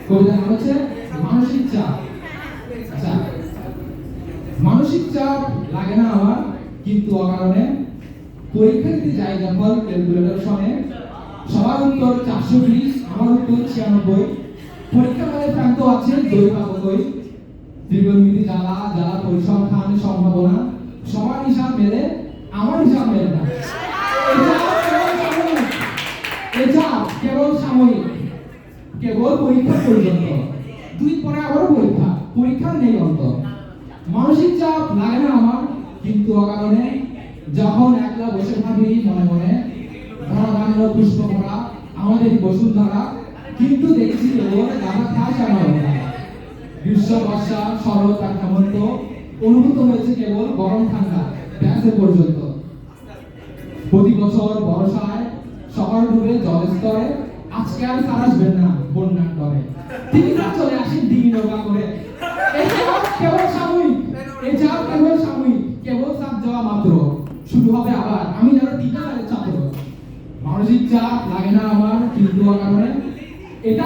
কবিতার নাম হচ্ছে মানসিক চাপ। আচ্ছা, মানসিক চাপ লাগে না আমার কিন্তু অকারণে, পরীক্ষা দিতে যাই যখন ক্যালকুলেটর শোনে, সবার উত্তর 420, আমার উত্তর 96, পরীক্ষা হলে প্রান্ত আছে 2 পাবো কই, ত্রিকোণমিতি জ্বালা জ্বালা পরিসংখ্যান সম্ভাবনা, সবার হিসাব মেলে আমার হিসাব মেলে না। এটা কেবল সাময়িক, কেবল পরীক্ষা পর্যন্ত, 2 পরে আবার পরীক্ষা, পরীক্ষা নেই অন্ত। মানসিক চাপ লাগে না আমার কিন্তু অকারণে, যখন একলা বসে ভাবি মনে মনে, ধরাধান্য পুষ্প ভরা আমাদের বসুন্ধরা, কিন্তু দেখছি ওর গাধা খাস আমার ওরা। গ্রীষ্ম বর্ষা শরৎ আর হেমন্ত অনুভূত হয়েছে কেবল গরম ঠান্ডা ব্যাসে পর্যন্ত। প্রতি বছর বর্ষায় শহর ডুবে জলস্তরে, আজকে আর তার আসবেন না বন্যার ডরে, তিনি চলে আসেন ডিঙি নৌকা করে। কেবল সাময়িক, এই চাপ কেবল সাময়িক, কেবল চাপ যাওয়া মাত্র, শুরু হবে আবার আমি যেন 3 সালের ছাত্র। মানসিক চাপ লাগে না আমার কিন্তু কারণে, এটা